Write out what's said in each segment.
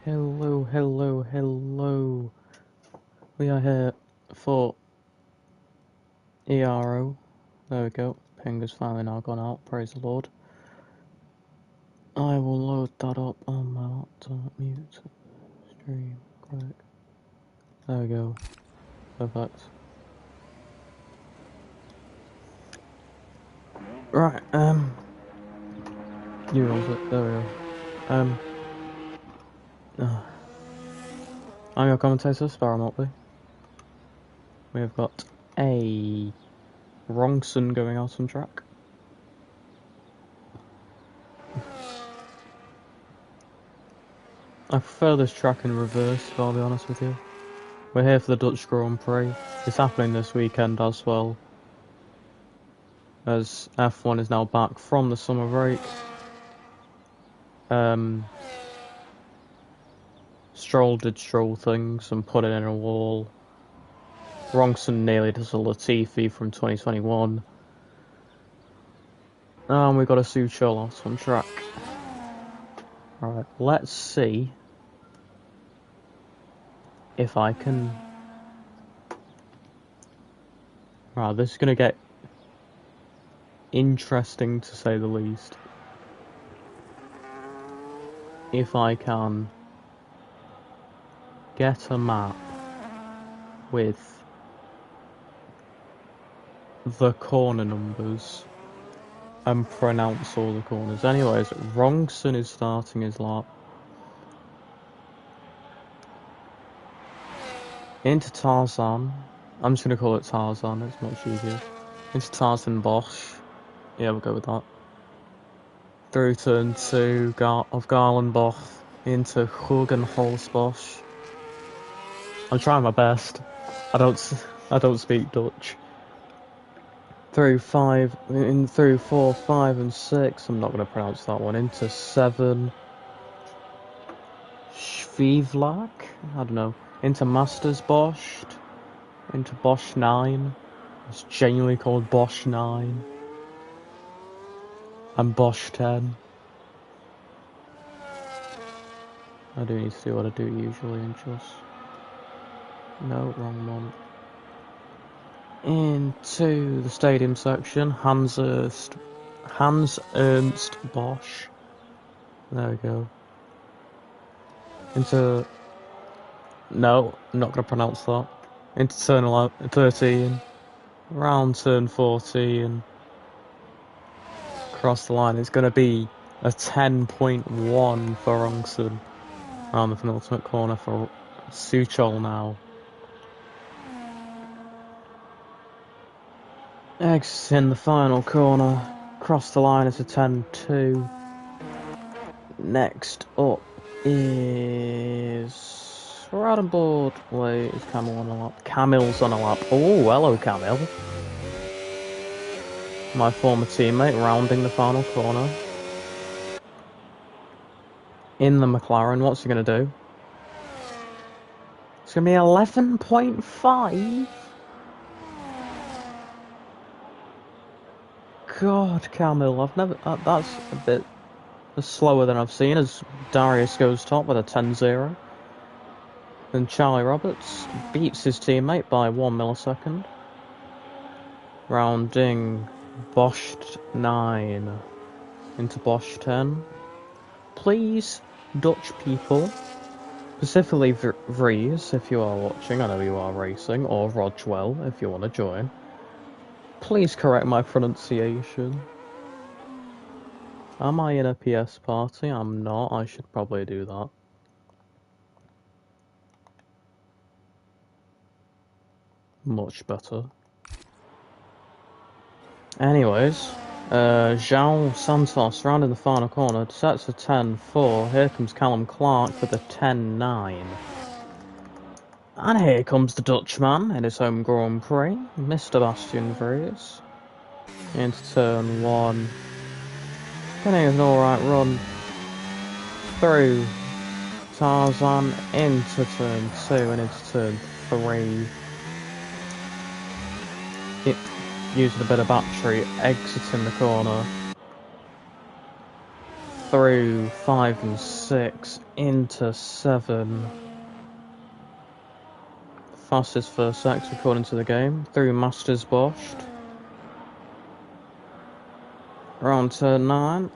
Hello, hello, hello. We are here for ERO. There we go. Ping has finally now gone out. Praise the Lord. I will load that up on my laptop. Mute. Stream. Quick. There we go. Perfect. Right, you rolls it. There we go. I'm your commentator, Sparrow Motley. We have got a Wrongson going out on track. I prefer this track in reverse, if I'll be honest with you. We're here for the Dutch Grand Prix. It's happening this weekend as well, as F1 is now back from the summer break. Stroll did Stroll things and put it in a wall. Wrongson nearly does a Latifi from 2021. And we got a Suchol out on track. Alright, let's see if I can... Right, this is going to get interesting to say the least. If I can get a map with the corner numbers and pronounce all the corners. Anyways, Wrongson is starting his lap. Into Tarzan. I'm just going to call it Tarzan, it's much easier. Into Tarzan Bosch. Yeah, we'll go with that. Through turn 2 of Garlenbach into Hugenholzbosch. I'm trying my best. I don't speak Dutch. Through 4, 5 and 6. I'm not going to pronounce that one. Into 7. Schwivlak? I don't know. Into Masters Bosch. Into Bosch 9. It's genuinely called Bosch 9. And Bosch 10. I do need to do what I do usually and just... No, wrong one. Into the stadium section. Hans Ernst Bosch. There we go. Into... No, I'm not going to pronounce that. Into turn 13. Round turn 14. Across the line. It's going to be a 10.1 for Wrongson. Around the penultimate corner for Suchol now. Exit in the final corner. Across the line is a 10.2. Next up is Radenboard. Wait, is Camille on a lap? Camille's on a lap. Oh, hello Camille. My former teammate rounding the final corner. In the McLaren, what's he going to do? It's going to be 11.5. God, Camille, I've never... that's a bit slower than I've seen as Darius goes top with a 10-0. Then Charlie Roberts beats his teammate by 1 millisecond. Rounding Bosch 9 into Bosch 10. Please, Dutch people, specifically Vries, if you are watching, I know you are racing, or Rodwell, if you want to join, please correct my pronunciation. Am I in a PS party? I'm not. I should probably do that. Much better. Anyways, João Santos rounding the final corner, sets a 10-4. Here comes Callum Clark for the 10-9. And here comes the Dutchman in his home Grand Prix, Mr. Bastian Vries. Into turn 1. Getting an alright run through Tarzan into turn 2 and into turn 3. Using a bit of battery, exiting the corner. through 5 and 6 into 7. Fastest first sector according to the game. Through Masters Boshed. Around turn 9.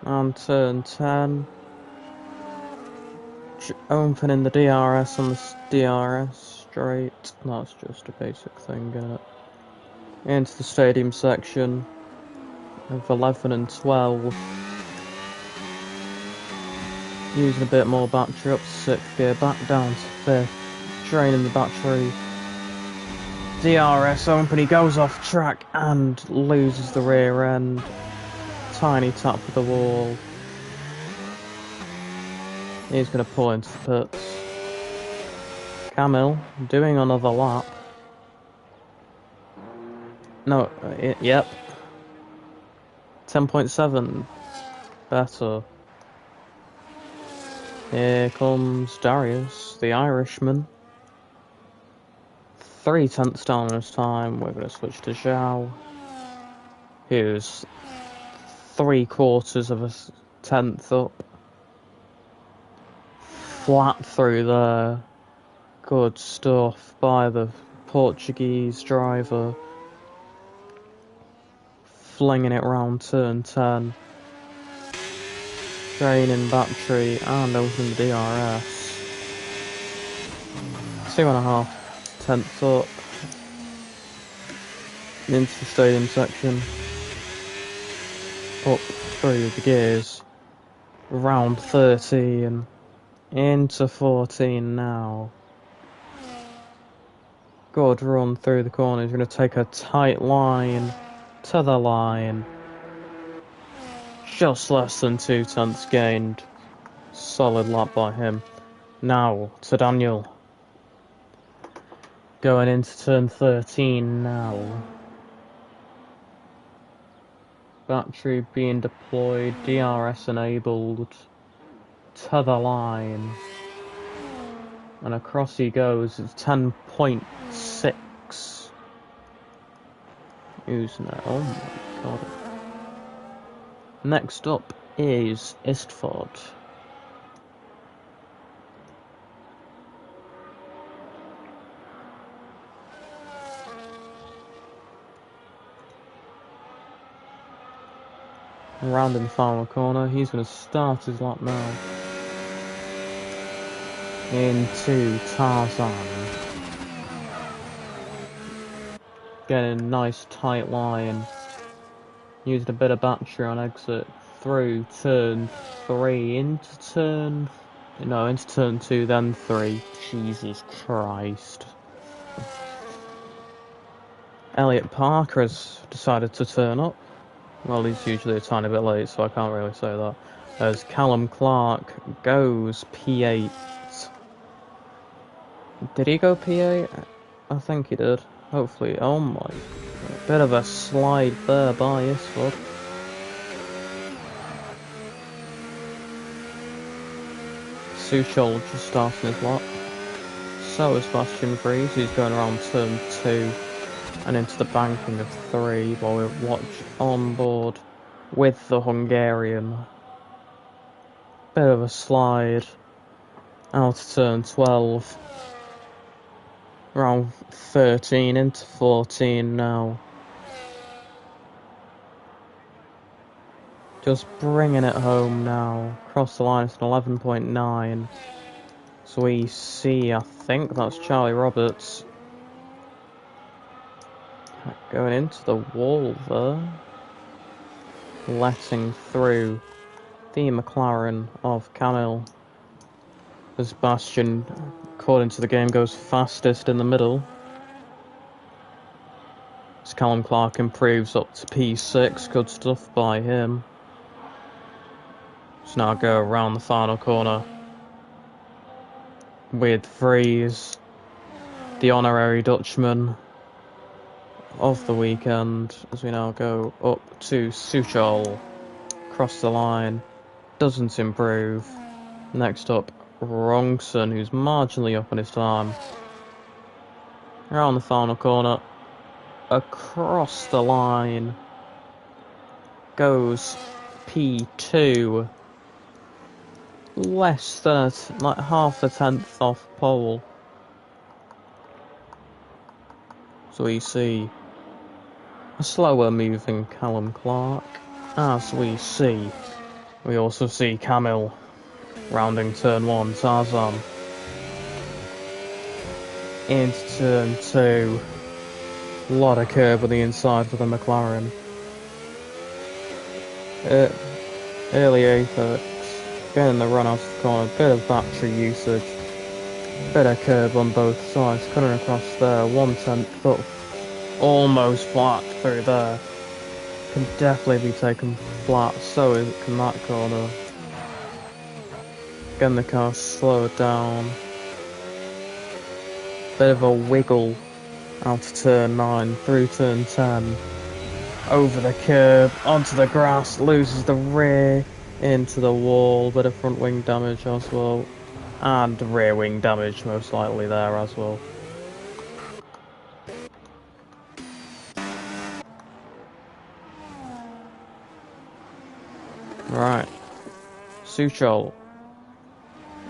On turn 10. Opening the DRS on the DRS straight. That's just a basic thing, isn't it? Into the stadium section of 11 and 12. Using a bit more battery up to 6th gear, back down to 5th. Draining the battery. DRS open, he goes off track and loses the rear end. Tiny tap with the wall. He's going to pull into the pits. Camille doing another lap. No, yep. 10.7. Better. Here comes Darius, the Irishman. 3/10 down on his time. We're going to switch to Zhao, who's 3/4 of a tenth up. Flat through there. Good stuff by the Portuguese driver. Flinging it round turn 10. Draining battery and opening the DRS. 2.5 tenths up. Into the stadium section. Up through the gears. Round 13. Into 14 now. Good run through the corner. He's going to take a tight line to the line. Just less than 2 tenths gained. Solid lap by him. Now to Daniel. Going into turn 13 now. Battery being deployed. DRS enabled. To the line. And across he goes. It's 10.6. Who's now? Oh my god. Next up is Istford. Round in the final corner, he's going to start his lap now. Into Tarzan. Getting a nice tight line. Used a bit of battery on exit. Through turn 3 into turn 2, then 3. Jesus Christ. Elliot Parker has decided to turn up. Well, he's usually a tiny bit late, so I can't really say that. As Callum Clark goes P8. Did he go P8? I think he did. Hopefully. Oh my. A bit of a slide there by Isford. Suchol just starting his lap. So is Bastian Breeze, who's going around turn 2 and into the banking of 3 while we watch on board with the Hungarian. Bit of a slide out to turn 12. Around 13 into 14 now. Just bringing it home now. Across the line, it's an 11.9. So we see, I think that's Charlie Roberts. Going into the wall there. Letting through the McLaren of Camille. As Bastian, according to the game, goes fastest in the middle. As Callum Clark improves up to P6. Good stuff by him. Let's now go around the final corner with Vries, the honorary Dutchman of the weekend, as we now go up to Suchol. Across the line, doesn't improve. Next up, Rongson, who's marginally up on his time. Around the final corner. across the line goes P2. Less than like half a tenth off pole. So we see a slower moving Callum Clark. As we see, we also see Camille rounding turn 1, Tarzan into turn 2. A lot of curb on the inside for the McLaren. Early apex, getting the run out of the corner, bit of battery usage, bit of curb on both sides, cutting across there, 1/10 up, almost flat through there. Can definitely be taken flat, so can that corner. Getting the car slowed down. Bit of a wiggle out of turn 9, through turn 10. Over the curb, onto the grass, loses the rear, into the wall, bit of front wing damage as well. And rear wing damage most likely there as well. Right. Suchol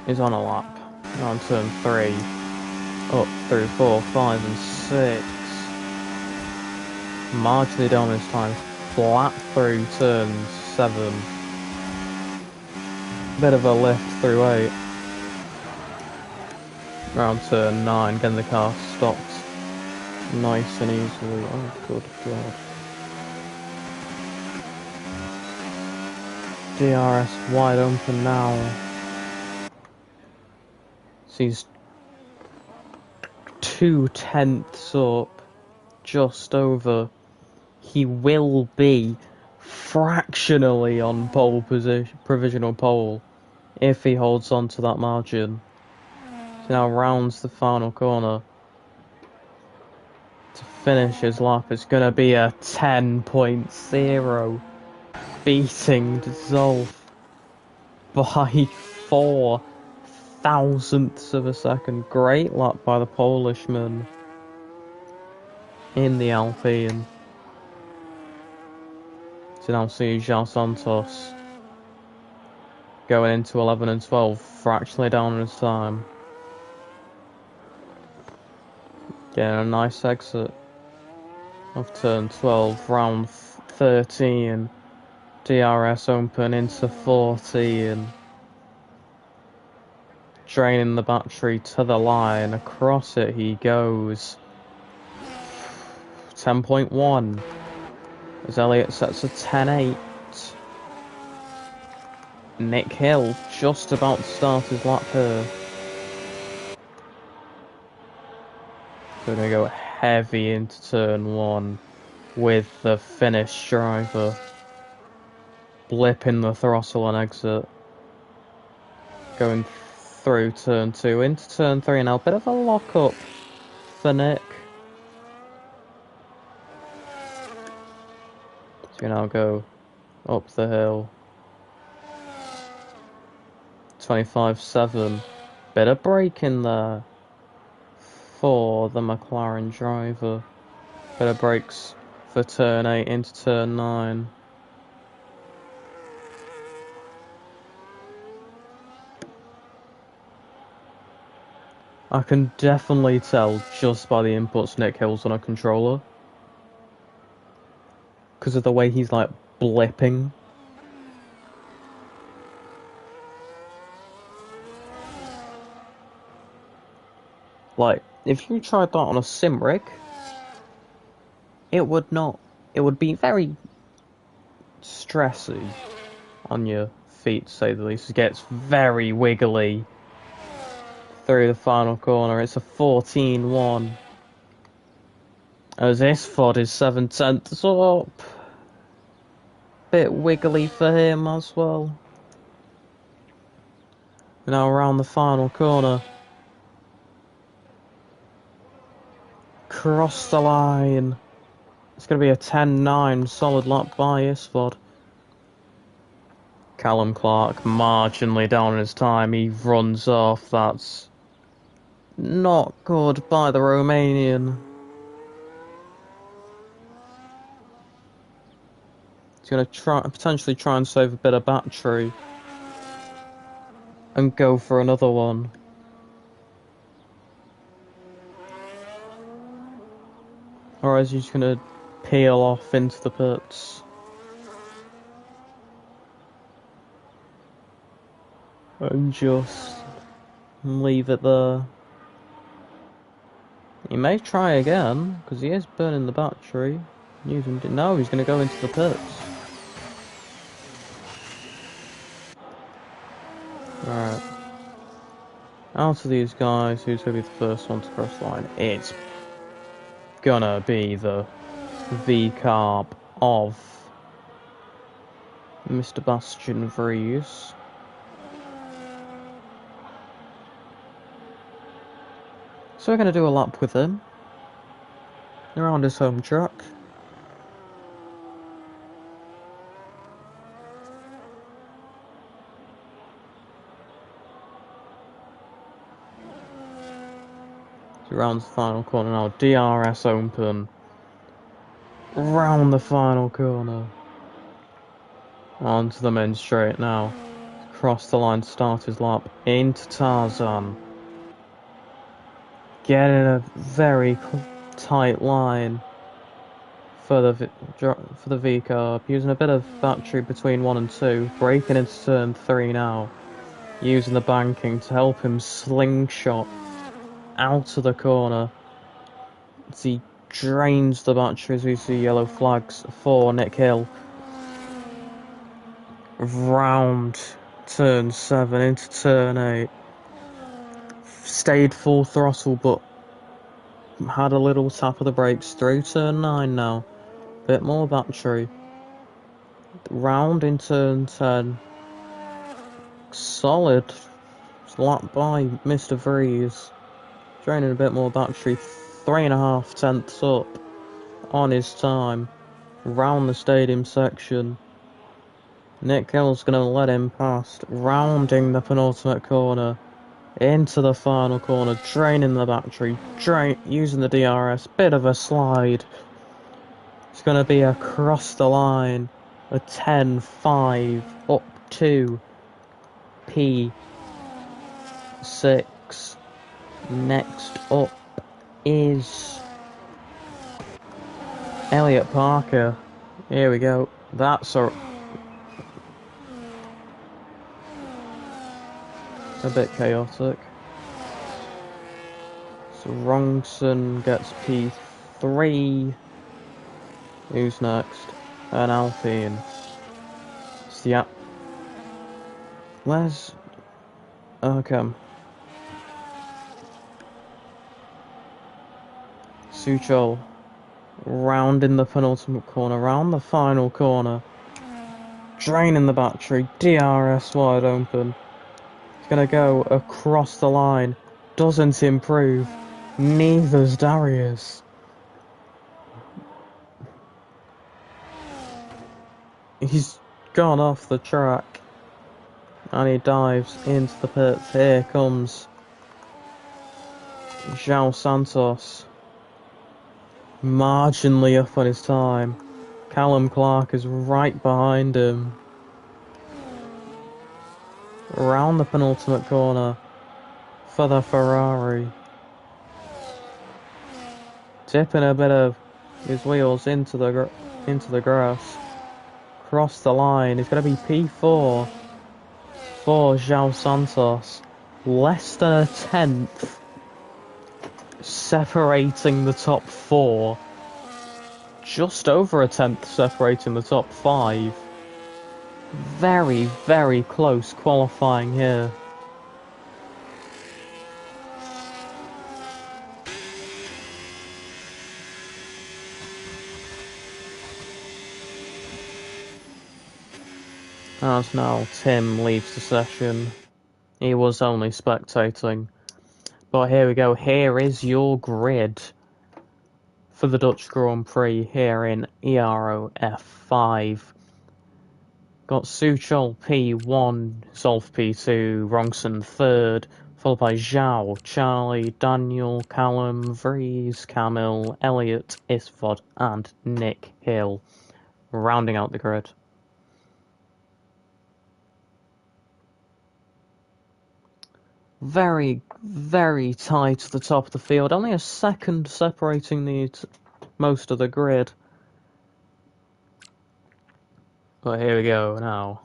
is on a lap. On turn 3. Up through 4, 5 and 6. Marginally down this time. Flat through turn 7. Bit of a lift through 8. Around turn 9, getting the car stopped nice and easily. Oh good god. DRS wide open now. Sees 2/10 up, just over. He will be fractionally on pole position, provisional pole, if he holds on to that margin. So now rounds the final corner to finish his lap. It's going to be a 10.0, beating Zolf by 4 thousandths of a second. Great lap by the Polishman in the Alpine. So now see João Santos going into 11 and 12, fractionally down in his time. Getting a nice exit of turn 12, round 13. DRS open into 14. Draining the battery to the line. Across it he goes. 10.1. As Elliott sets a 10.8. Nick Hill just about to start his lap here. So we're going to go heavy into turn 1 with the Finnish driver. Blipping the throttle and exit. Going through turn 2 into turn 3 now. Bit of a lock up for Nick. So we now go up the hill. 25.7. Bit of braking there for the McLaren driver. Bit of brakes for turn 8 into turn 9. I can definitely tell just by the inputs Nick Hill's on a controller. Because of the way he's like blipping. Like, if you tried that on a sim rig, it would be very stressy on your feet, to say the least. It gets very wiggly through the final corner. It's a 14.1. As Isford is 7/10 up. Bit wiggly for him as well. Now around the final corner. Cross the line. It's going to be a 10.9 solid lap by Isford. Callum Clark marginally down in his time. He runs off. That's not good by the Romanian. going to potentially try and save a bit of battery and go for another one. Or is he just going to peel off into the pits? And just leave it there. He may try again, because he is burning the battery. No, he's going to go into the pits. Alright. Out of these guys, who's going to be the first one to cross the line? It's gonna be the V-carb of Mr. Bastian Vries. So we're going to do a lap with him around his home track. So around the final corner now, DRS open. Round the final corner. Onto the main straight now. Cross the line, start his lap into Tarzan. Getting a very tight line for the V-carb. Using a bit of battery between 1 and 2. Braking into turn 3 now. Using the banking to help him slingshot out of the corner. As he drains the battery, as we see yellow flags for Nick Hill. Round turn 7 into turn 8. Stayed full throttle, but had a little tap of the brakes through turn 9 now. Bit more battery. Round in turn 10. Solid lap by Mr. Vries. Draining a bit more battery. 3.5 tenths up on his time. Round the stadium section. Nick Hill's going to let him past. Rounding the penultimate corner. Into the final corner. Draining the battery. Using the DRS. Bit of a slide. It's going to be across the line. A 10.5 up to P6. Next up is Elliot Parker. Here we go. That's a bit chaotic. So Rongson gets P3. Who's next? And Alpine. Yeah. Where's... Okay. Suchol. Round in the penultimate corner. Round the final corner. Draining the battery. DRS wide open. He's gonna go across the line. Doesn't improve. Neither's Darius. He's gone off the track. And he dives into the pits. Here comes João Santos. Marginally up on his time. Callum Clark is right behind him. Around the penultimate corner for the Ferrari. Tipping a bit of his wheels into the grass. Cross the line. It's going to be P4 for João Santos. Less than a tenth separating the top 4. Just over a tenth separating the top 5. Very, very close qualifying here. As now Tim leaves the session. He was only spectating. But here we go. Here is your grid for the Dutch Grand Prix here in ERO F5. Got Suchol P1, Zolf P2, Rongson 3rd, followed by Zhao, Charlie, Daniel, Callum, Vries, Camille, Elliot, Isvod, and Nick Hill, rounding out the grid. Very, very tight to the top of the field. Only a second separating most of the grid. But here we go now.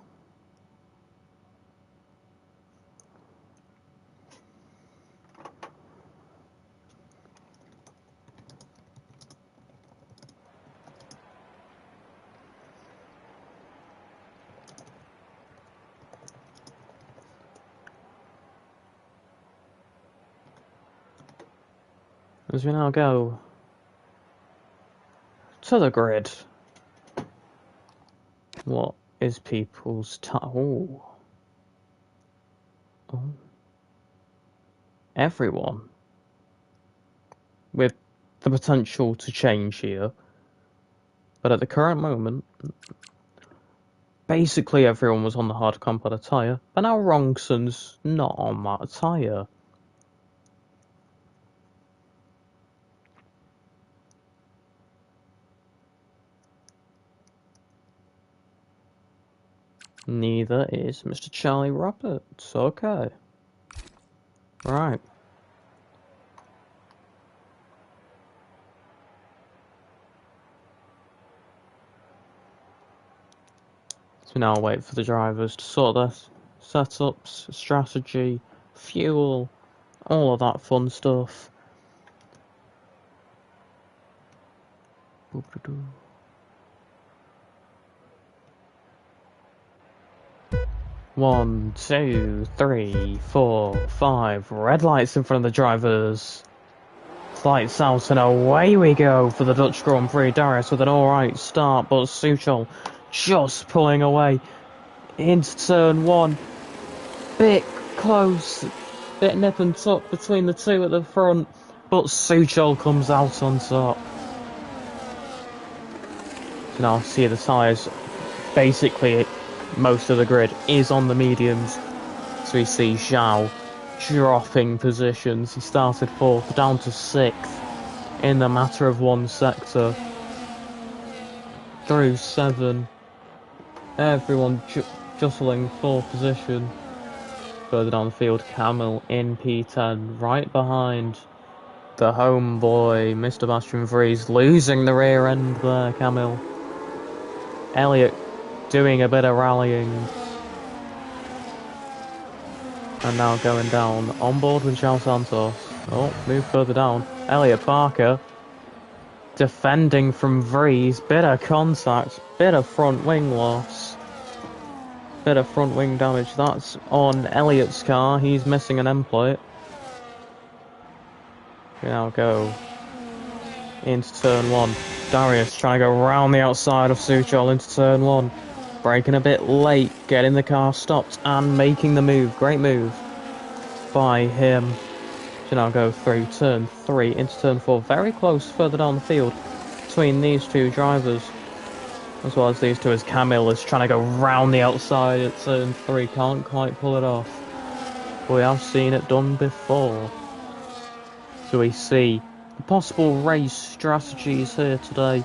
As we now go to the grid. What is people's oh. Everyone. With the potential to change here. But at the current moment, basically everyone was on the hard composite tyre, but now Rongson's not on that tyre. Neither is Mr. Charlie Roberts. Okay. Right. So now wait for the drivers to sort their setups, strategy, fuel, all of that fun stuff. 1, 2, 3, 4, 5. Red lights in front of the drivers. Lights out and away we go for the Dutch Grand Prix. Darius with an alright start, but Suchol just pulling away into turn 1. Bit close, bit nip and tuck between the two at the front, but Suchol comes out on top. So now see the tyres, basically most of the grid is on the mediums. So we see Zhao dropping positions. He started 4th, down to 6th in the matter of one sector. Through 7. Everyone jostling 4th position. Further down the field, Camel in P10, right behind the homeboy, Mr. Bastian Vries, losing the rear end there, Camel. Elliott doing a bit of rallying. And now going down, on board with João Santos. Oh, move further down. Elliott Parker, defending from Vries, bit of contact, bit of front wing loss. Bit of front wing damage, that's on Elliott's car, he's missing an end plate. We now go into turn 1. Darius trying to go round the outside of Suchol into turn 1. Braking a bit late, getting the car stopped and making the move. Great move by him. So now go through turn 3 into turn 4. Very close further down the field between these two drivers. As well as these two, as Camille is trying to go round the outside at turn 3. Can't quite pull it off. We have seen it done before. So we see the possible race strategies here today.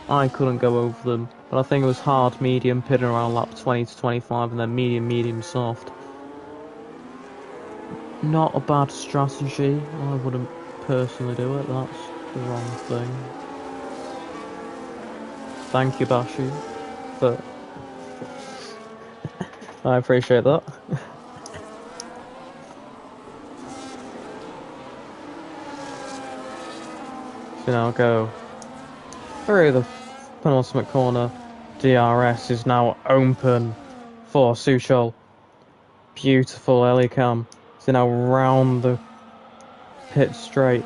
I couldn't go over them, but I think it was hard, medium, pitting around lap 20 to 25, and then medium, medium, soft. Not a bad strategy. I wouldn't personally do it, that's the wrong thing. Thank you, Bashu, but I appreciate that. So now go through the penultimate corner. DRS is now open for Suchol. Beautiful Elicam. So now round the pit straight.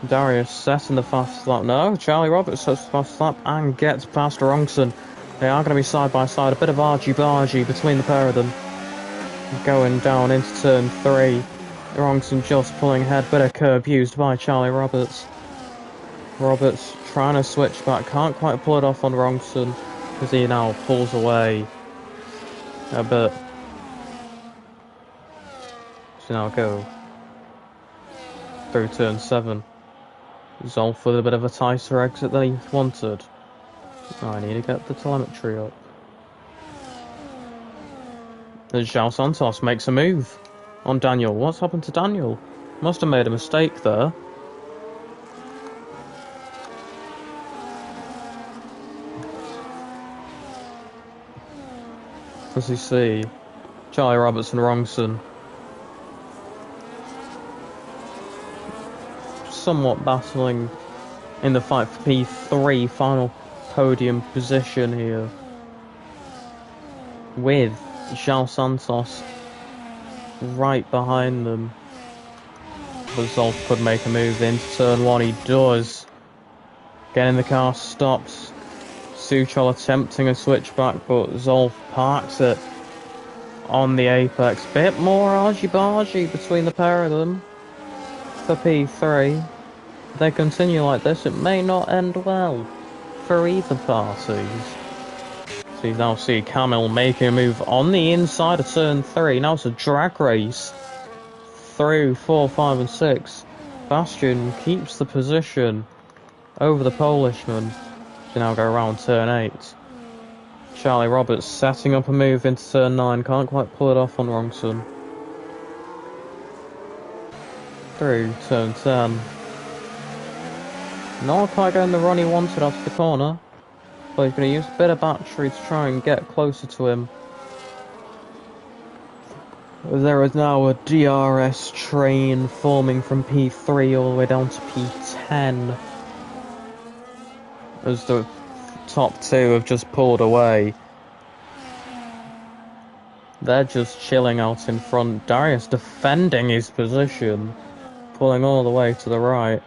Darius setting the fast lap. No, Charlie Roberts sets the fast lap and gets past Rongson. They are going to be side by side. A bit of argy-bargy between the pair of them. Going down into turn 3. Rongson just pulling ahead. Bit of curb used by Charlie Roberts. Roberts trying to switch back. Can't quite pull it off on Rongson as he now pulls away a bit. So now go through turn 7. Zolf with a bit of a tighter exit than he wanted. I need to get the telemetry up. As João Santos makes a move. on Daniel. What's happened to Daniel? Must have made a mistake there. As you see, Charlie Roberts and Wrongson somewhat battling in the fight for P3, final podium position here, with João Santos right behind them. But Zolf could make a move into turn 1, he does. Getting the car stops. Suchol attempting a switchback, but Zolf parks it on the apex. Bit more argy-bargy between the pair of them for P3. If they continue like this, it may not end well for either parties. So you now see Camille making a move on the inside of turn 3. Now it's a drag race through 4, 5 and 6. Bastian keeps the position over the Polishman to now go around turn 8. Charlie Roberts setting up a move into turn 9. Can't quite pull it off on Wrongson. Through turn 10. Not quite getting the run he wanted out of the corner, but he's going to use a bit of battery to try and get closer to him. There is now a DRS train forming from P3 all the way down to P10. As the top two have just pulled away. They're just chilling out in front. Darius defending his position, pulling all the way to the right.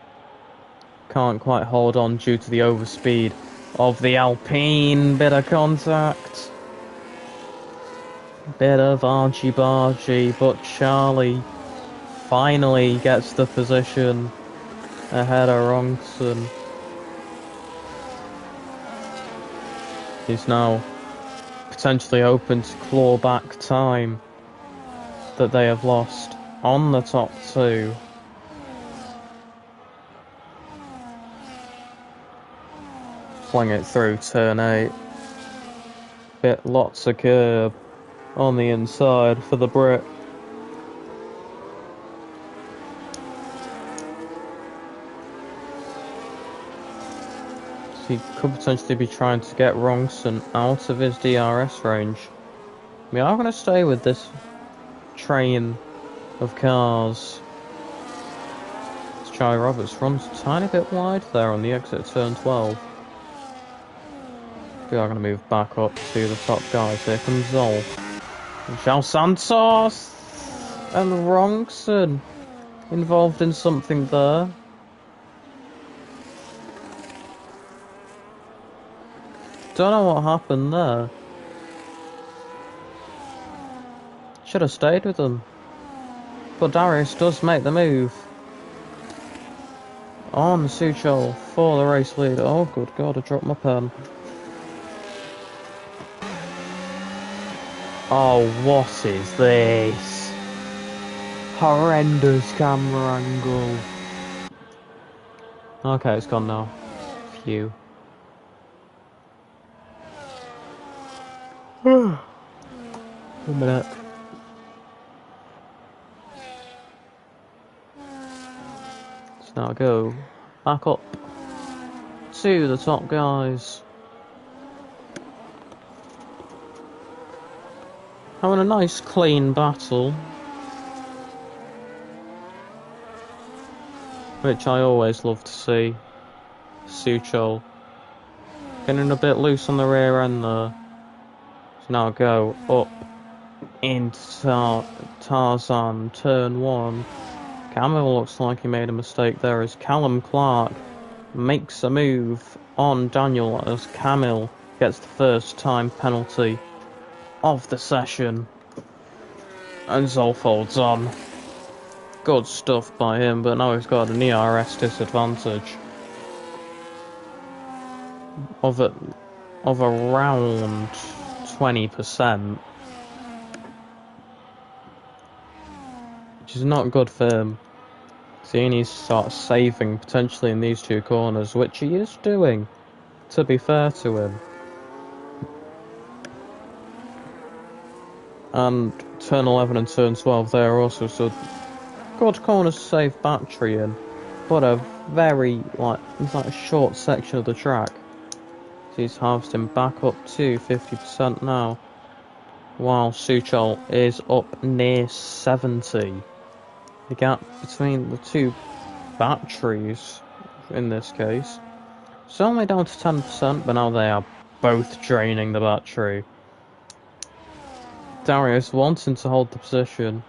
Can't quite hold on due to the overspeed of the Alpine. Bit of contact. Bit of argy-bargy, but Charlie finally gets the position ahead of Wrongson. He's now potentially open to claw back time that they have lost on the top two. Fling it through turn 8. Bit lots of curb on the inside for the Brit. He could potentially be trying to get Wrongson out of his DRS range. We are going to stay with this train of cars. Charlie Roberts runs a tiny bit wide there on the exit of turn 12. We are going to move back up to the top guys. Here comes Zol. João Santos and Wrongson involved in something there. Don't know what happened there. Should have stayed with them. But Darius does make the move on Suchol for the race lead. Oh, good God, I dropped my pen. Oh, what is this? Horrendous camera angle. Okay, it's gone now. Phew. 1 minute. Let's now go back up to the top guys. Having a nice clean battle, which I always love to see. Suchol getting a bit loose on the rear end there. So now go up into Tarzan, turn 1. Camille looks like he made a mistake there as Callum Clark makes a move on Daniel as Camille gets the first time penalty of the session. And Zolf holds on. Good stuff by him, but now he's got an ERS disadvantage of around 20%, which is not good for him. So he needs to start saving potentially in these two corners, which he is doing, to be fair to him. and turn 11 and turn 12 there also, so good corner to save battery in, but a very, it's like a short section of the track. So he's harvesting back up to 50% now, while Suchol is up near 70. The gap between the two batteries, in this case, it's only down to 10%, but now they are both draining the battery. Darius wanting to hold the position,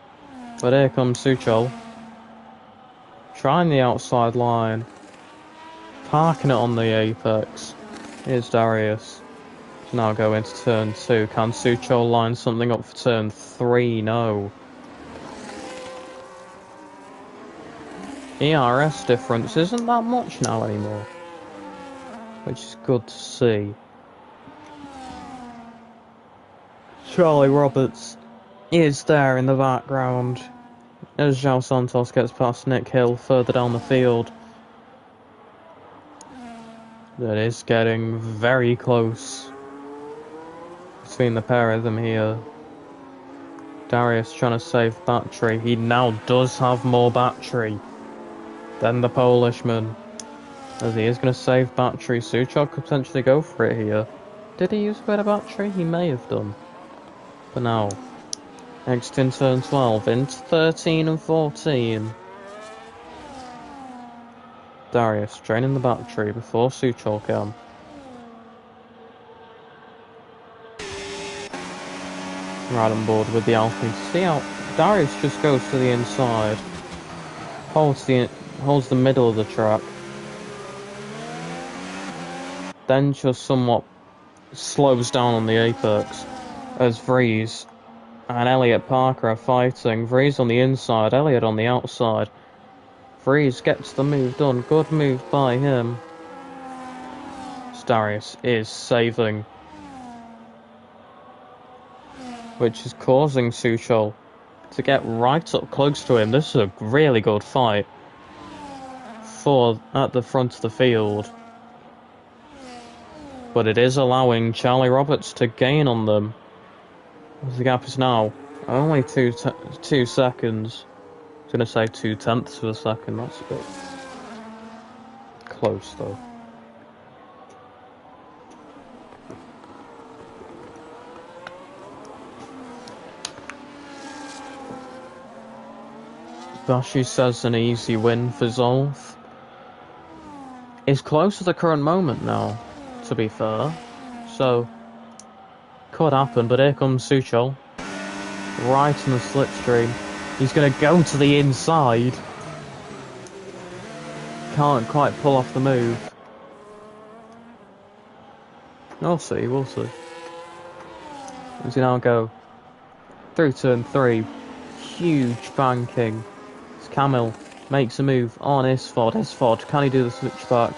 but here comes Suchol, trying the outside line, parking it on the apex. Here's Darius. Now go into turn 2. Can Suchol line something up for turn 3? No. ERS difference isn't that much now anymore, which is good to see. Charlie Roberts is there in the background as João Santos gets past Nick Hill further down the field. That is getting very close between the pair of them here. Darius trying to save battery. He now does have more battery than the Polishman, as he is going to save battery. Suchol could potentially go for it here. Did he use a bit of battery? He may have done. But now, next in turn 12, into 13 and 14. Darius draining the battery before Suchol can. Right on board with the Alpine. See how Darius just goes to the inside, holds the middle of the track, then just somewhat slows down on the apex as Vries and Elliot Parker are fighting. Vries on the inside, Elliot on the outside. Vries gets the move done. Good move by him. Darius is saving, which is causing Suchol to get right up close to him. This is a really good fight at the front of the field, but it is allowing Charlie Roberts to gain on them. The gap is now only 2 seconds. I was going to say 0.2 of a second. That's a bit close though. Bashi says an easy win for Zolf. Is close to the current moment now, to be fair. So, could happen, but here comes Suchol. Right in the slipstream. He's going to go to the inside. Can't quite pull off the move. We'll see, we'll see. As he now go through turn 3. Huge banking. As Camille makes a move on Isford. Isford, can he do the switchback?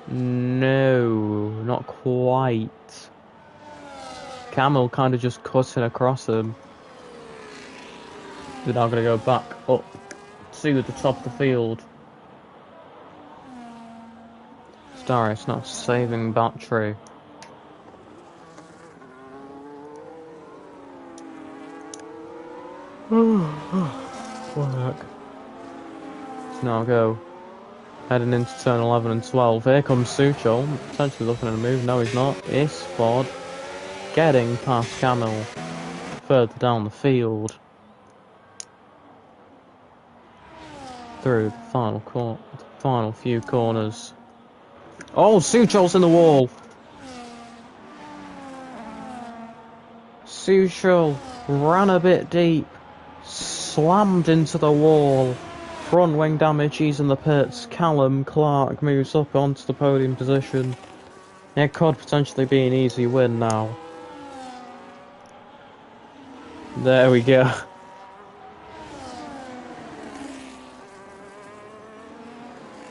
No, not quite. Camille kind of just cutting across him. They're now going to go back up to the top of the field. Darius not saving battery. Work. Let's now go heading into turn 11 and 12. Here comes Suchol, potentially looking at a move. No, he's not. Isford getting past Camille further down the field through the final few corners. Oh, Suchol's in the wall. Suchol ran a bit deep, slammed into the wall. Front wing damage, he's in the pits. Callum Clark moves up onto the podium position. It could potentially be an easy win now. There we go.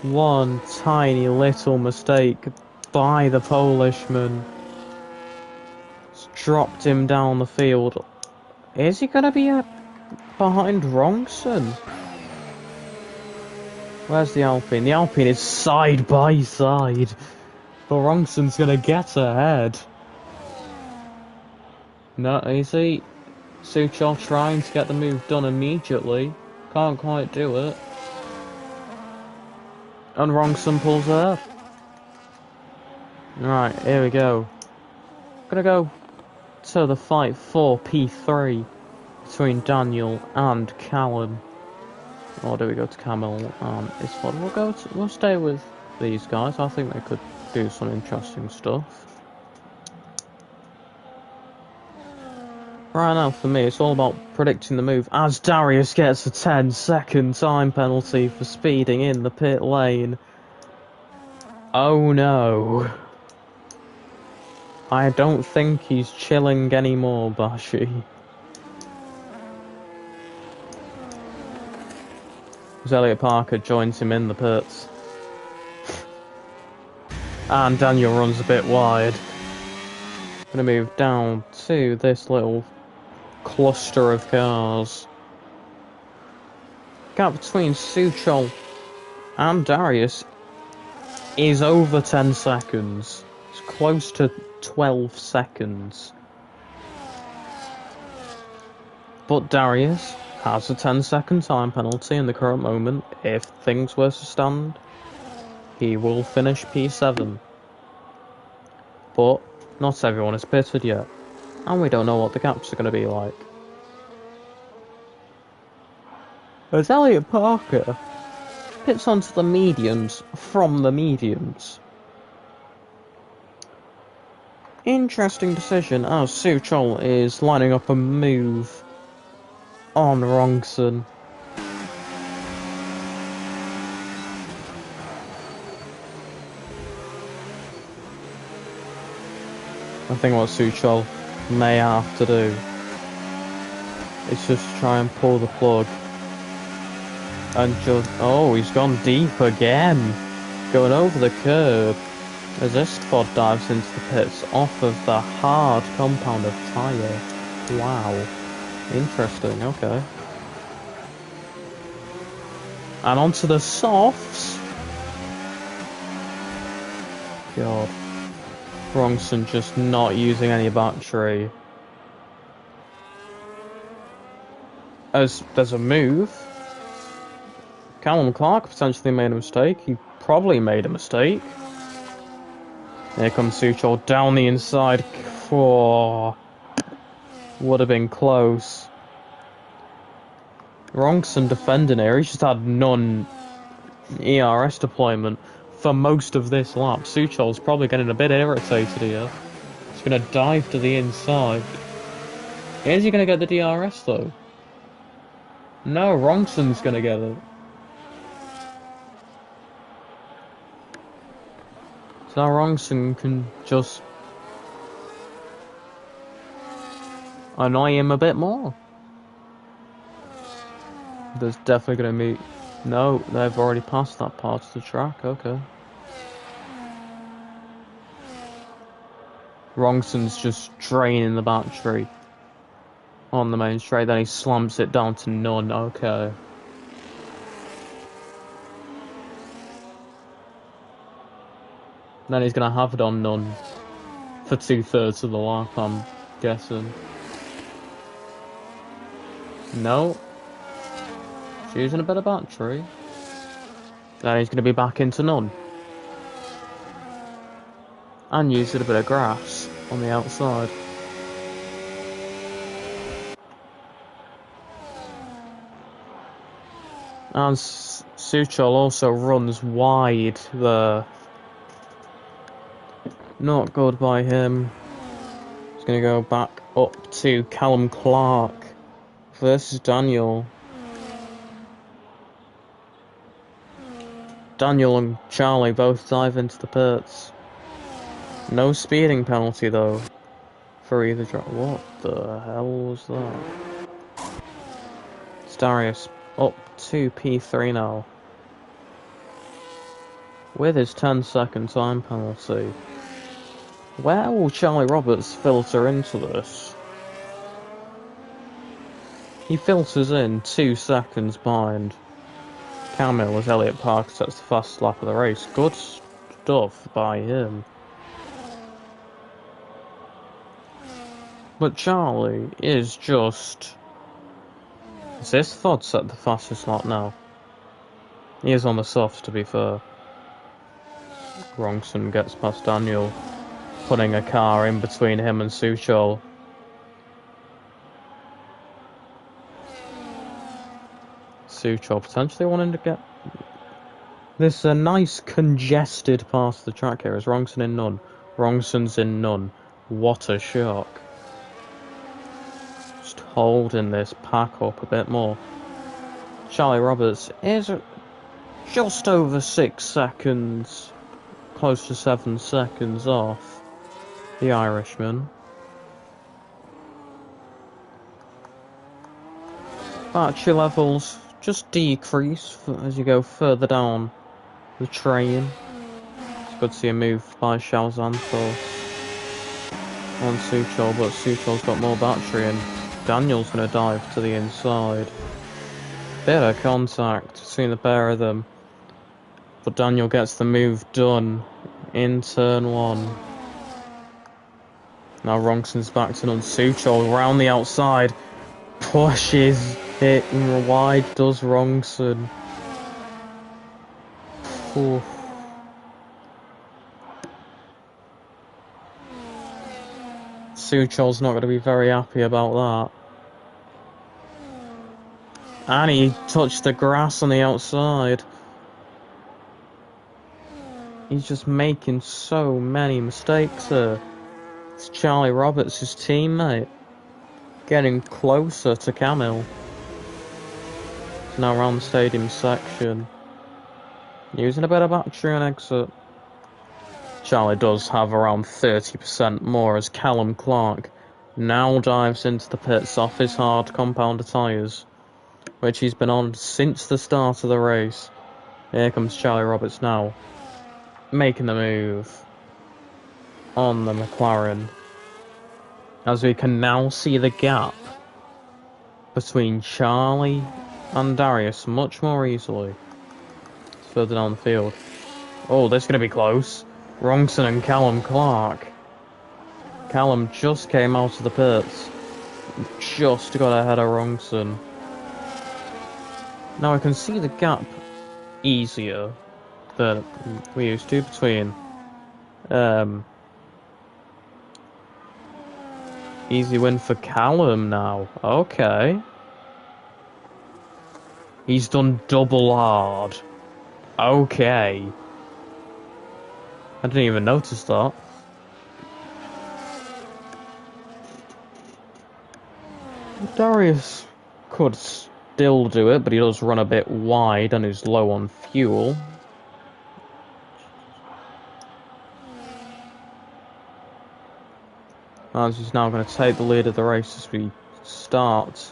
One tiny little mistake by the Polishman. It's dropped him down the field. Is he going to be behind Rongson? Where's the Alpine? The Alpine is side by side. But Rongson's going to get ahead. No, is he? Suchol trying to get the move done immediately. Can't quite do it. And Wrongson pulls ahead. Right, here we go. Gonna go to the fight for P3 between Daniel and Callum. Or do we go to Camille and Isford? We'll stay with these guys. I think they could do some interesting stuff. Right now, for me, it's all about predicting the move. As Darius gets a 10-second time penalty for speeding in the pit lane. Oh no. I don't think he's chilling anymore, Bashi. As Elliot Parker joins him in the pits. And Daniel runs a bit wide. Gonna move down to this little cluster of cars. Gap between Suchol and Darius is over 10 seconds. It's close to 12 seconds. But Darius has a 10-second time penalty in the current moment. If things were to stand, he will finish P7. But not everyone is pitted yet, and we don't know what the gaps are going to be like. As Elliot Parker pits onto the mediums from the mediums. Interesting decision as Suchol is lining up a move on Wrongson. I think what Suchol may have to do is just try and pull the plug. And just... oh, he's gone deep again. Going over the curb. As Istford dives into the pits off of the hard compound of tyre. Wow. Interesting, okay. And onto the softs. God. Wrongson just not using any battery. As there's a move. Callum Clark potentially made a mistake. He probably made a mistake. Here comes Suchol down the inside. Oh, would have been close. Wrongson defending here. He's just had none ERS deployment for most of this lap. Suchol's probably getting a bit irritated here. He's going to dive to the inside. Is he going to get the DRS though? No, Wrongson's going to get it. So now Wrongson can just annoy him a bit more. There's definitely going to be... no, they've already passed that part of the track, okay. Wrongson's just draining the battery on the main straight, then he slams it down to none, okay. Then he's going to have it on none for 2/3 of the lap, I'm guessing. No. He's using a bit of battery. Then he's going to be back into none. And using a bit of grass on the outside. And Suchol also runs wide there. Not good by him. He's going to go back up to Callum Clark versus Daniel. Daniel and Charlie both dive into the pits. No speeding penalty though for either driver. What the hell was that? It's Darius up to P3 now with his 10-second time penalty. Where will Charlie Roberts filter into this? He filters in 2 seconds behind Camille as Elliot Parker sets the fastest lap of the race. Good stuff by him. But Charlie is just... Is this Thod set the fastest lap now? He is on the softs, to be fair. Rongson gets past Daniel, putting a car in between him and Suchol. Suchol potentially wanting to get... This is a nice congested part of the track here. Is Rongson in none? Rongson's in none. What a shock. Just holding this pack up a bit more. Charlie Roberts is just over 6 seconds, close to 7 seconds off the Irishman. Battery levels just decrease as you go further down the train. It's good to see a move by Shalzanthos on Suchol, but Suchol's got more battery and Daniel's going to dive to the inside. Bit of contact between the pair of them, but Daniel gets the move done in turn 1. Now Rongson's backed in on Suchol around the outside, pushes it wide, does Rongson. Oof. Suchol's not going to be very happy about that. And he touched the grass on the outside. He's just making so many mistakes here. It's Charlie Roberts, his teammate, getting closer to Camille. He's now around the stadium section, using a bit of battery on exit. Charlie does have around 30% more as Callum Clark now dives into the pits off his hard compounder tyres, which he's been on since the start of the race. Here comes Charlie Roberts now, making the move on the McLaren, as we can now see the gap between Charlie and Darius much more easily. It's further down the field. Oh, this is going to be close. Rongson and Callum Clark. Callum just came out of the pits, just got ahead of Rongson. Now I can see the gap easier than we used to between easy win for Callum now. Okay. He's done double hard. Okay. I didn't even notice that. Darius could still do it, but he does run a bit wide and is low on fuel. As he's now going to take the lead of the race as we start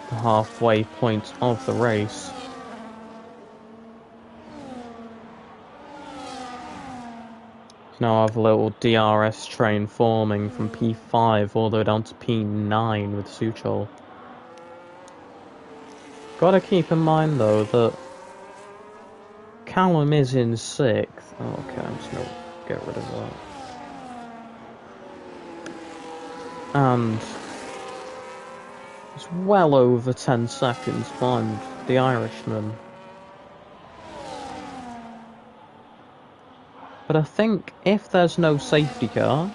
the halfway point of the race. Now have a little DRS train forming from P5 all the way down to P9 with Suchol. Gotta keep in mind though that Callum is in 6th. Oh, okay, I'm just gonna get rid of that. And it's well over 10 seconds behind the Irishman. But I think if there's no safety car,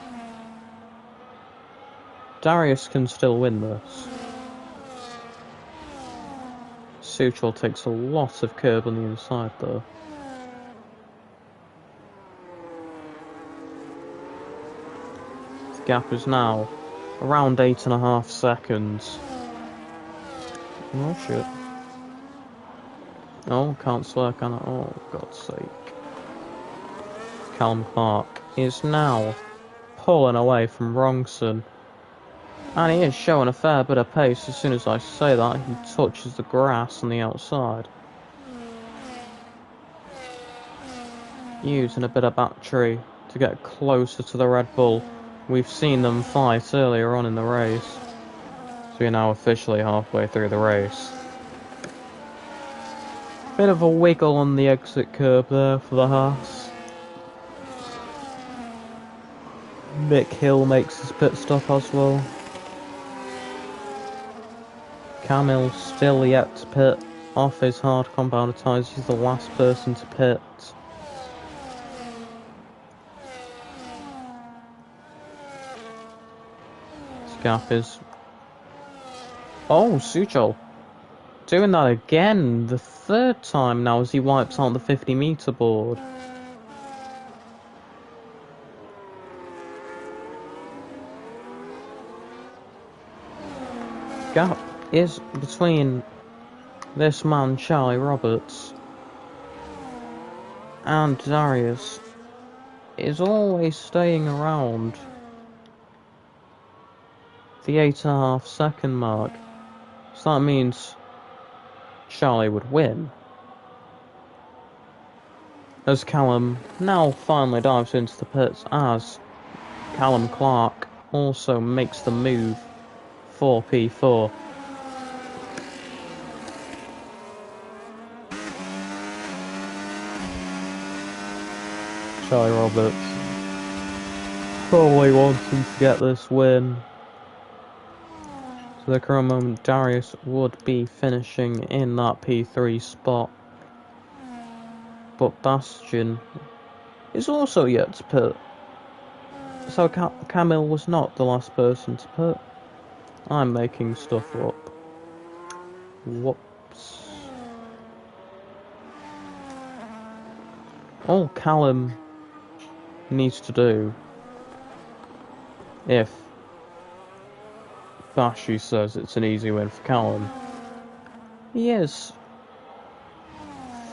Darius can still win this. Suchol takes a lot of curb on the inside though. The gap is now around 8.5 seconds. Oh shit. Oh, can't swear, can I? Oh, God's sake. Callum Clark is now pulling away from Rongson, and he is showing a fair bit of pace. As soon as I say that, he touches the grass on the outside, using a bit of battery to get closer to the Red Bull. We've seen them fight earlier on in the race, so we're now officially halfway through the race. Bit of a wiggle on the exit curb there for the Haas. Mick Hill makes his pit stop as well. Camille still yet to pit off his hard compound tyres. He's the last person to pit. This gap is... Oh, Suchol doing that again, the third time now as he wipes out the 50-meter board. Gap is between this man, Charlie Roberts, and Darius is always staying around the 8.5 second mark. So that means Charlie would win. As Callum now finally dives into the pits, as Callum Clark also makes the move for P4. Charlie Roberts probably wanting to get this win. So the current moment, Darius would be finishing in that P3 spot. But Bastion is also yet to pit. So Camille was not the last person to pit. I'm making stuff up. Whoops. All Callum needs to do, if Bashy says it's an easy win for Callum, he is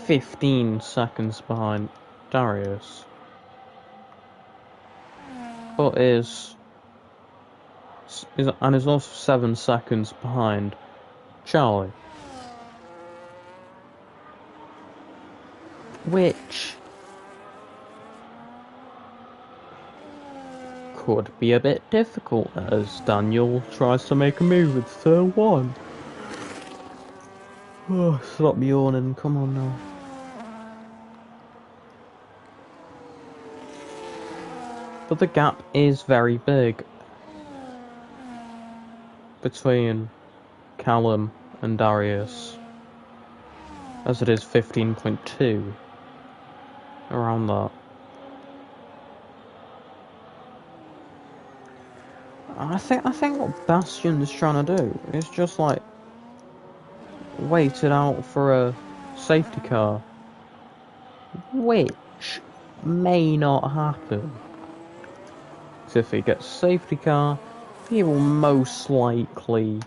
15 seconds behind Darius, but is also 7 seconds behind Charlie, which could be a bit difficult as Daniel tries to make a move with turn 1. Oh, stop yawning, come on now. But the gap is very big between Callum and Darius, as it is 15.2, around that. I think what Bastion is trying to do is just like wait it out for a safety car, which may not happen. So if he gets a safety car, he will most likely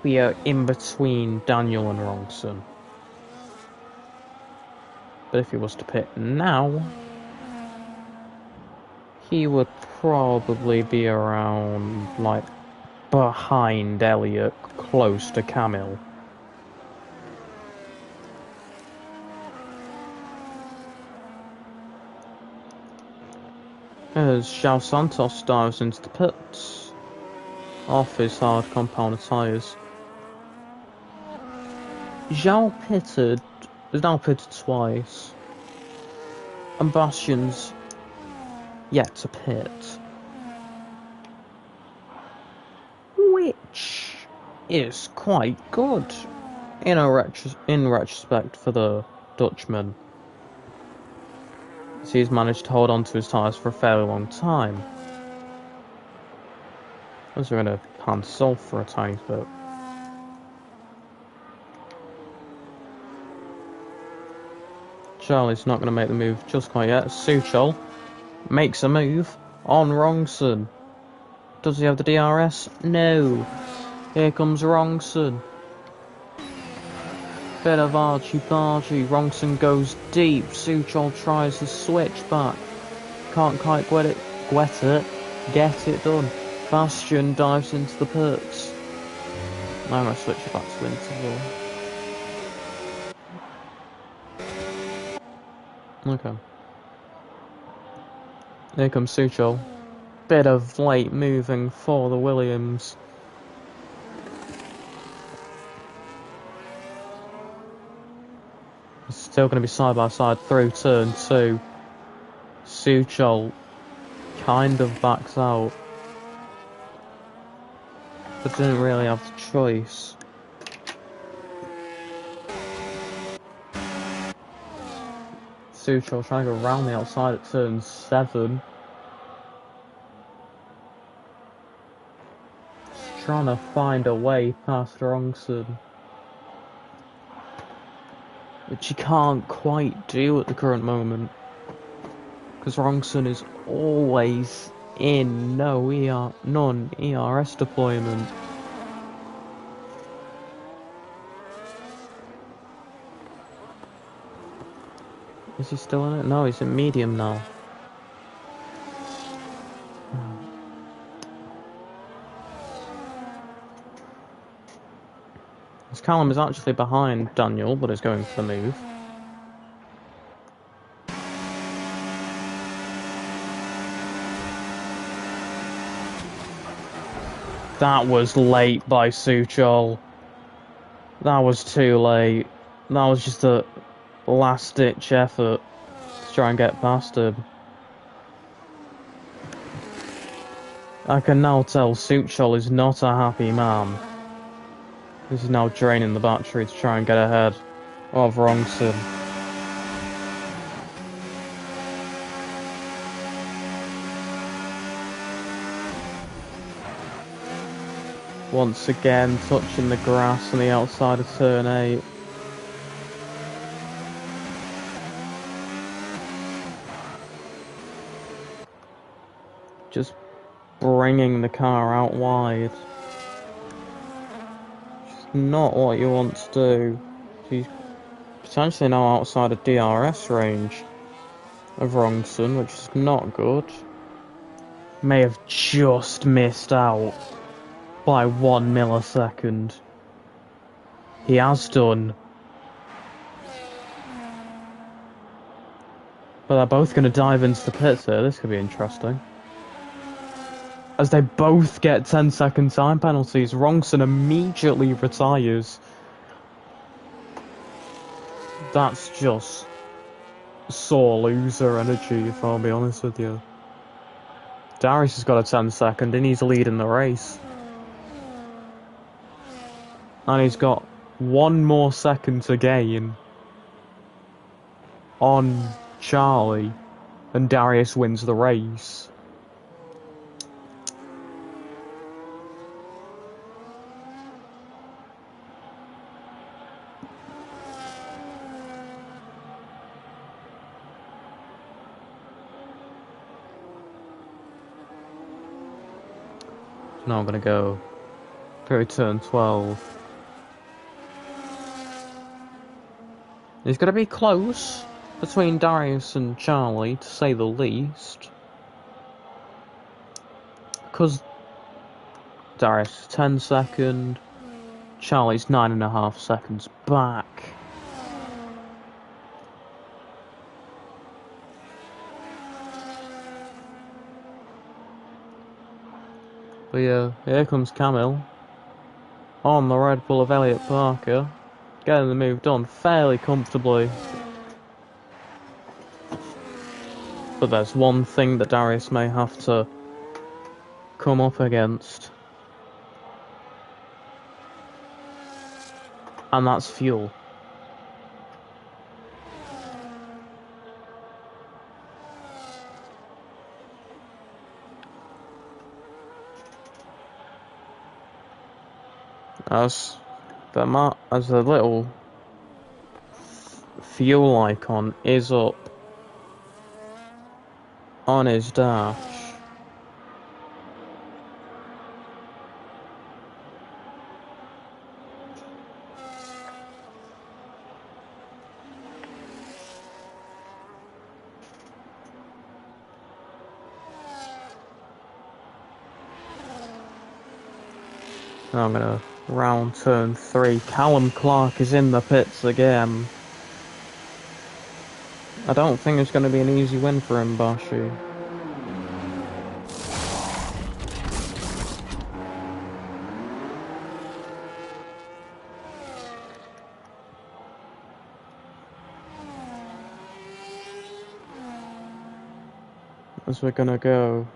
be in between Daniel and Rongson. But if he was to pit now, he would probably be around, like, behind Elliot, close to Camille. As João Santos dives into the pits, off his hard compound tyres. João is now pitted twice, and Bastion's yet to pit, which is quite good in retrospect for the Dutchman. He's managed to hold on to his tyres for a fairly long time. As we're going to pan solve for a tiny bit. Charlie's not going to make the move just quite yet. Suchol makes a move on Rongson. Does he have the DRS? No. Here comes Rongson. Bit of argy-bargy. Rongson goes deep. Suchol tries the switch back. Can't quite get it done. Bastion dives into the pits. Now I'm going to switch it back to interval. Okay. Here comes Suchol. Bit of late moving for the Williams. It's still going to be side by side through turn 2. Suchol kind of backs out. but didn't really have the choice. Sucho trying to go around the outside at turn 7. Just trying to find a way past Rongson, which he can't quite do at the current moment, because Rongson is always in non-ERS deployment. Is he still in it? No, he's in medium now. His Callum is actually behind Daniel, but is going for the move. That was late by Suchol. That was too late. That was just a last-ditch effort to try and get past him. I can now tell Suchol is not a happy man. This is now draining the battery to try and get ahead of Rongson. Once again, touching the grass on the outside of turn 8. Just bringing the car out wide. Just not what you want to do. He's potentially now outside of DRS range of Rongson, which is not good. May have just missed out by 1 millisecond. He has done. But they're both going to dive into the pits here. This could be interesting. As they both get 10-second time penalties, Rongson immediately retires. That's just sore loser energy, if I'll be honest with you. Darius has got a 10-second and he's leading the race. And he's got 1 more second to gain on Charlie, and Darius wins the race. Now I'm going to go through turn 12. It's going to be close between Darius and Charlie, to say the least. Because Darius 10 second, Charlie's 9.5 seconds back. But yeah, here comes Camille on the Red Bull of Elliot Parker, getting the move done fairly comfortably. But there's one thing that Darius may have to come up against, and that's fuel. As the little fuel icon is up on his dash, now I'm gonna round turn 3. Callum Clark is in the pits again. I don't think it's going to be an easy win for him, Bashi. As we're going to go,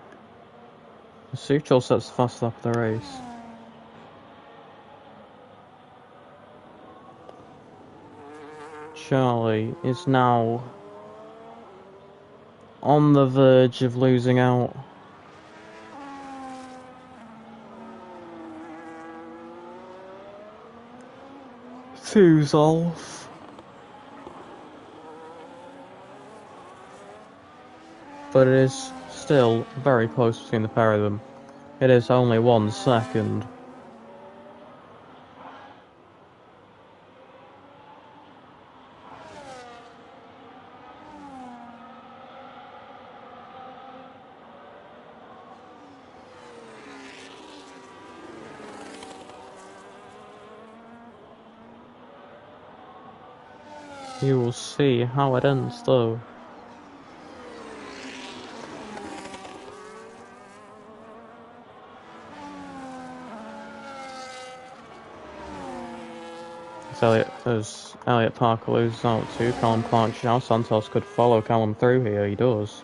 Suchel sets the fast lap of the race. Charlie is now on the verge of losing out. Zolf. But it is still very close between the pair of them. It is only 1 second. You will see how it ends though. As Elliot Parker loses out to Callum Clark, now Santos could follow Callum through here, he does.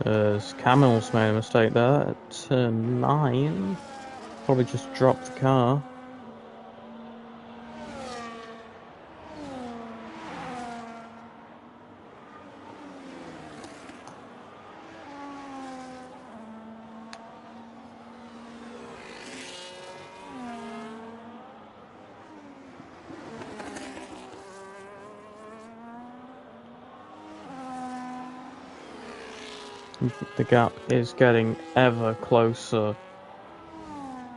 As Camille's made a mistake there at turn 9. Probably just dropped the car. The gap is getting ever closer.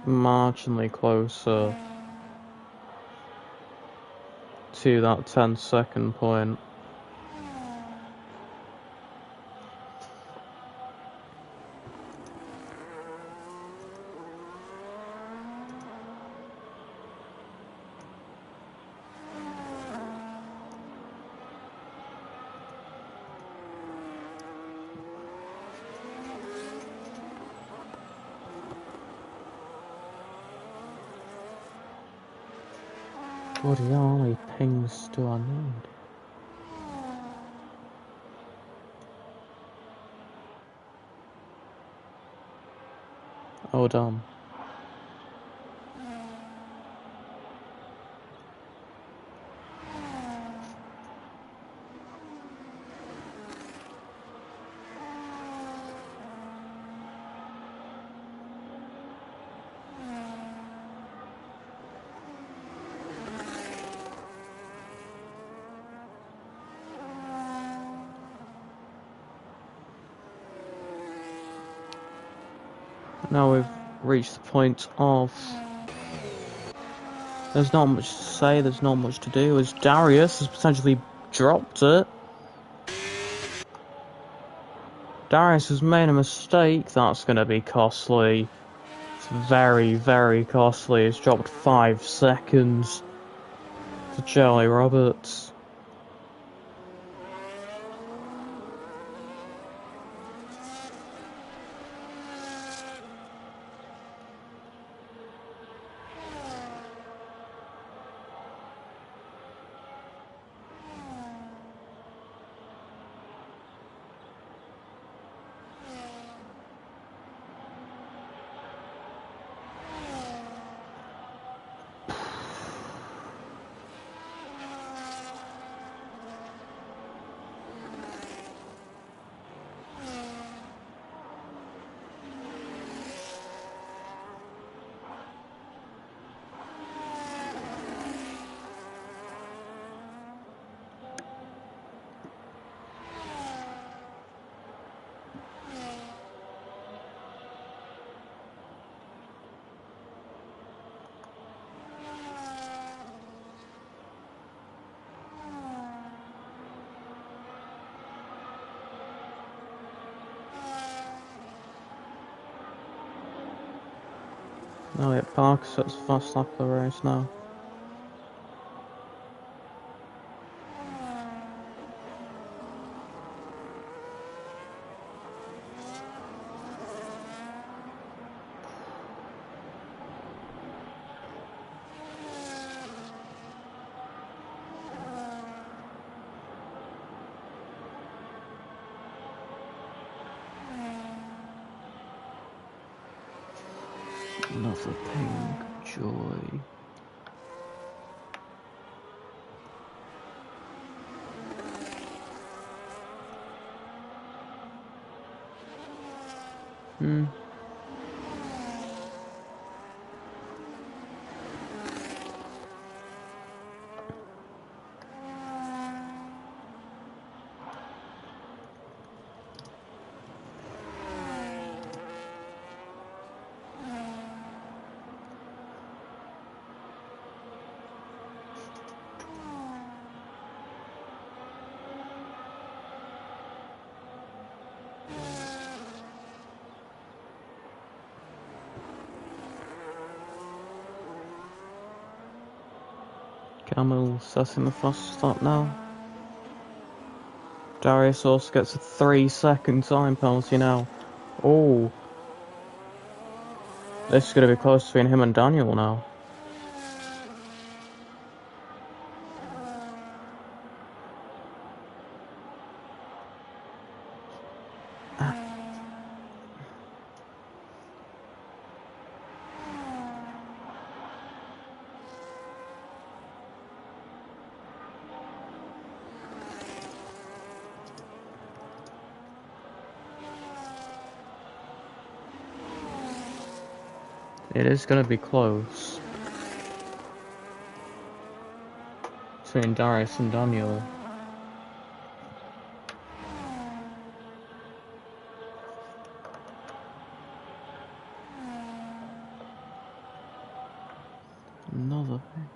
Marginally closer to that 10-second point. Bloody hell, how many pings do I need? Oh damn. Now we've reached the point of... There's not much to say, there's not much to do, as Darius has potentially dropped it. Darius has made a mistake, that's going to be costly. It's very, very costly. It's dropped 5 seconds to Charlie Roberts. Elliot Parker sets the fast lap of the race now. Another pink joy. Camel setting the fast stop now. Darius also gets a 3-second time penalty now. Oh, this is going to be close between him and Daniel now. It is going to be close between Darius and Daniel. Another thing.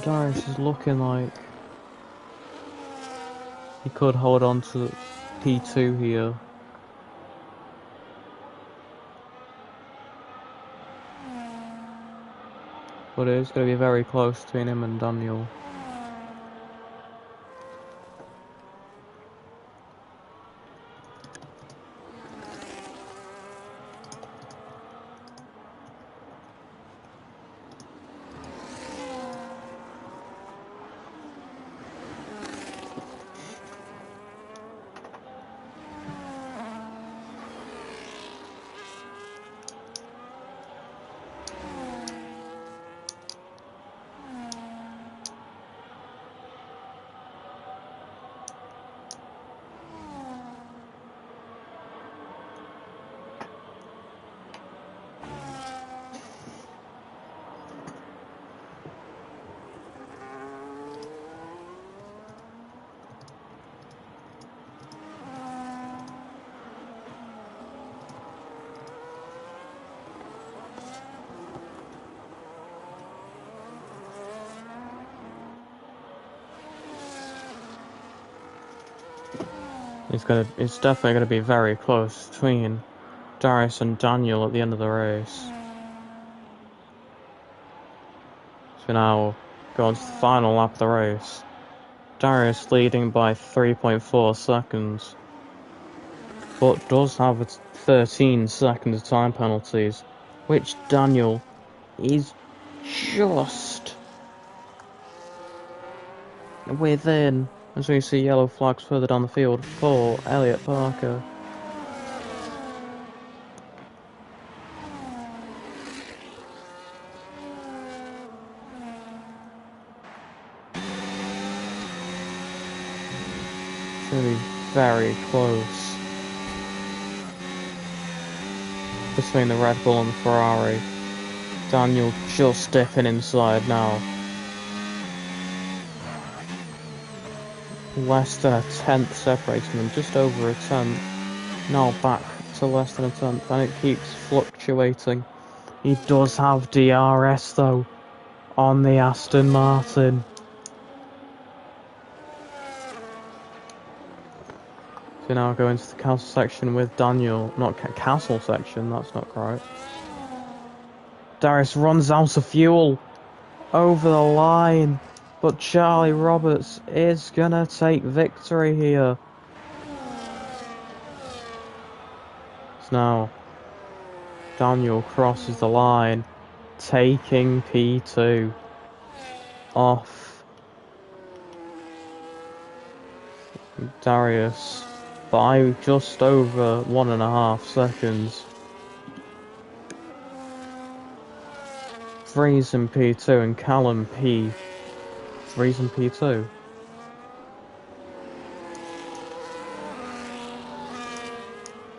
Darius is looking like he could hold on to P2 here. But it is going to be very close between him and Daniel. It's definitely gonna be very close between Darius and Daniel at the end of the race. So now going to the final lap of the race. Darius leading by 3.4 seconds, but does have a 13 second time penalties, which Daniel is just within, as we see yellow flags further down the field for Elliot Parker. It's going to be very close between the Red Bull and the Ferrari. Daniel just dipping inside now. Less than a tenth separating them, just over a tenth. Now back to less than a tenth, and it keeps fluctuating. He does have DRS though on the Aston Martin. So now go into the castle section with Daniel. Not castle section, that's not right. Darius runs out of fuel over the line, but Charlie Roberts is gonna take victory here. So now Daniel crosses the line, taking P2 off Darius by just over 1.5 seconds. Vries in P2 and Callum P. Vries in P2.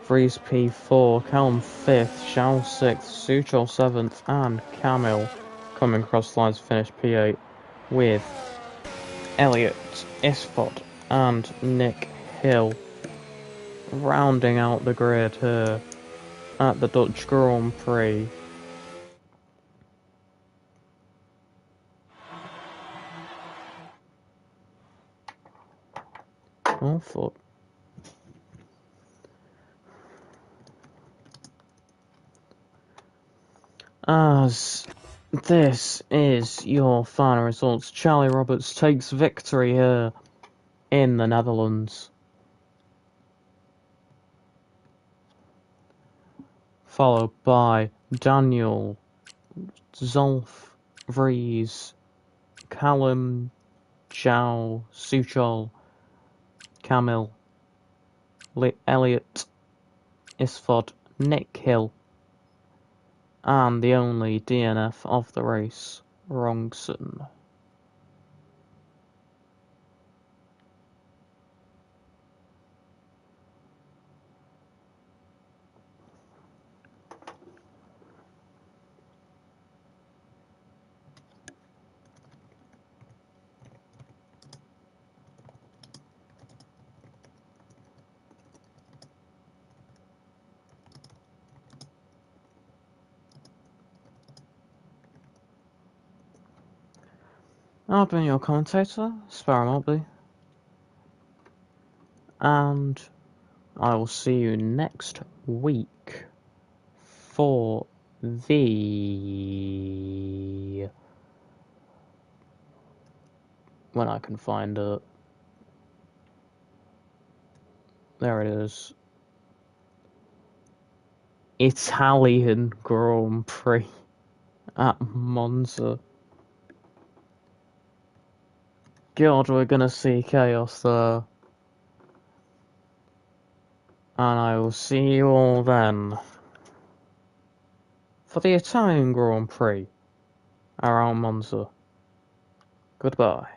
Vries P4, Callum 5th, Shao 6th, Suchol 7th, and Camille coming across the lines to finish P8 with Elliot, Isfot, and Nick Hill rounding out the grid here at the Dutch Grand Prix. Oh, fuck. As this is your final results, Charlie Roberts takes victory here in the Netherlands. Followed by Daniel, Zolf, Vries, Callum, Zhao, Suchol, Camille, Elliot, Isfod, Nick Hill, and the only DNF of the race, Rongson. I've been your commentator, Sparrow Mobley, and I will see you next week for the... when I can find it. There it is. Italian Grand Prix at Monza. God, we're gonna see chaos there. And I will see you all then for the Italian Grand Prix around Monza. Goodbye.